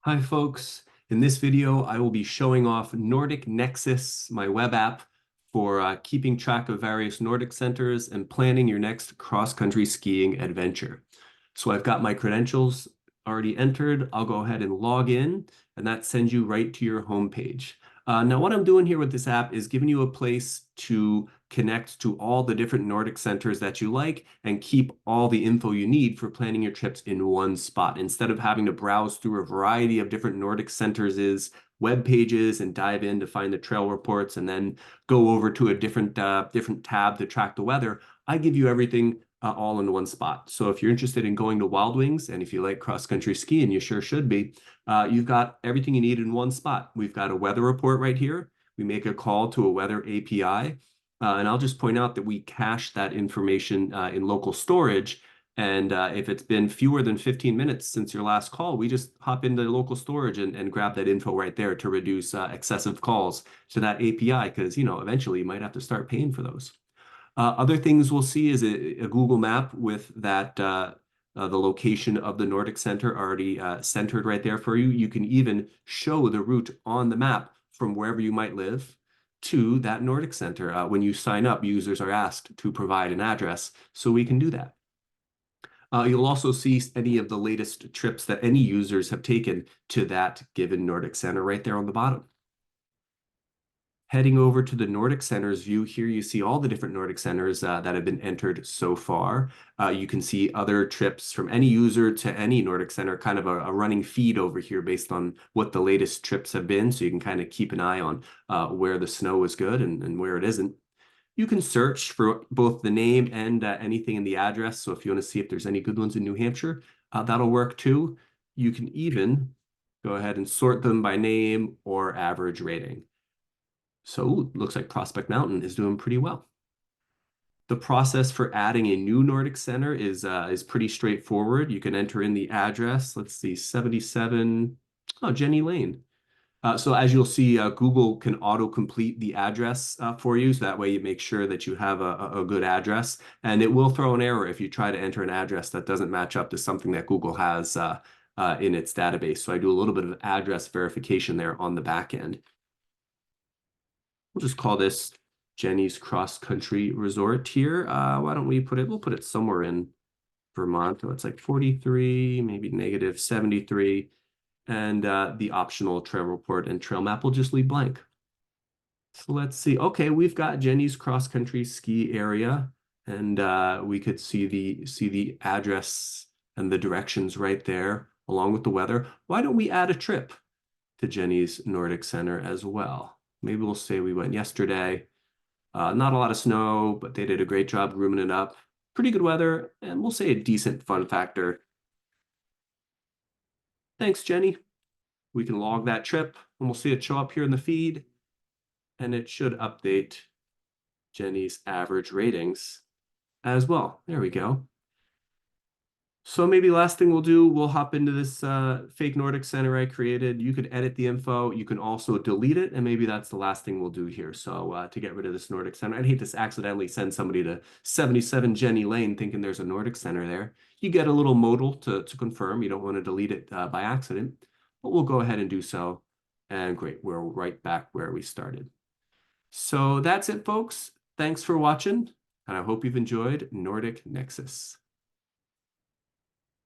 Hi folks, in this video I will be showing off Nordic Nexus, my web app for keeping track of various Nordic centers and planning your next cross-country skiing adventure. So I've got my credentials already entered. I'll go ahead and log in and that sends you right to your homepage. Now what I'm doing here with this app is giving you a place to connect to all the different Nordic centers that you like and keep all the info you need for planning your trips in one spot instead of having to browse through a variety of different Nordic centers' web pages and dive in to find the trail reports and then go over to a different tab to track the weather. I give you everything all in one spot. So if you're interested in going to Wild Wings and if you like cross-country skiing, you sure should be, you've got everything you need in one spot. We've got a weather report right here. We make a call to a weather API. And I'll just point out that we cache that information in local storage. And if it's been fewer than 15 minutes since your last call, we just hop into local storage and grab that info right there to reduce excessive calls to that API because, eventually you might have to start paying for those. Other things we'll see is a Google map with that the location of the Nordic Center already centered right there for you. You can even show the route on the map from wherever you might live to that Nordic Center. When you sign up, users are asked to provide an address, so we can do that. You'll also see any of the latest trips that any users have taken to that given Nordic Center right there on the bottom. Heading over to the Nordic Centers view, here you see all the different Nordic Centers that have been entered so far. You can see other trips from any user to any Nordic Center, kind of a running feed over here based on what the latest trips have been, so you can kind of keep an eye on where the snow is good and where it isn't. You can search for both the name and anything in the address, so if you want to see if there's any good ones in New Hampshire, that'll work too. You can even go ahead and sort them by name or average rating. So looks like Prospect Mountain is doing pretty well. The process for adding a new Nordic Center is pretty straightforward. You can enter in the address. Let's see, 77, Jenny Lane. So as you'll see, Google can auto-complete the address for you. So that way you make sure that you have a good address. And it will throw an error if you try to enter an address that doesn't match up to something that Google has in its database. So I do a little bit of address verification there on the back end. We'll just call this Jenny's Cross Country Resort here. Why don't we put it, we'll put it somewhere in Vermont. So it's like 43, maybe negative 73. And the optional trail report and trail map will just leave blank. So let's see. Okay, we've got Jenny's Cross Country Ski Area. And we could see the address and the directions right there along with the weather. Why don't we add a trip to Jenny's Nordic Center as well? Maybe we'll say we went yesterday. Not a lot of snow, but they did a great job grooming it up. Pretty good weather, and we'll say a decent fun factor. Thanks, Jenny. We can log that trip, and we'll see it show up here in the feed, and it should update Jenny's average ratings as well. There we go. So maybe last thing we'll do, we'll hop into this fake Nordic Center I created. You could edit the info. You can also delete it. And maybe that's the last thing we'll do here. So to get rid of this Nordic Center, I'd hate to accidentally send somebody to 77 Jenny Lane thinking there's a Nordic Center there. You get a little modal to confirm. You don't want to delete it by accident. But we'll go ahead and do so. And great, we're right back where we started. So that's it, folks. Thanks for watching. And I hope you've enjoyed Nordic Nexus.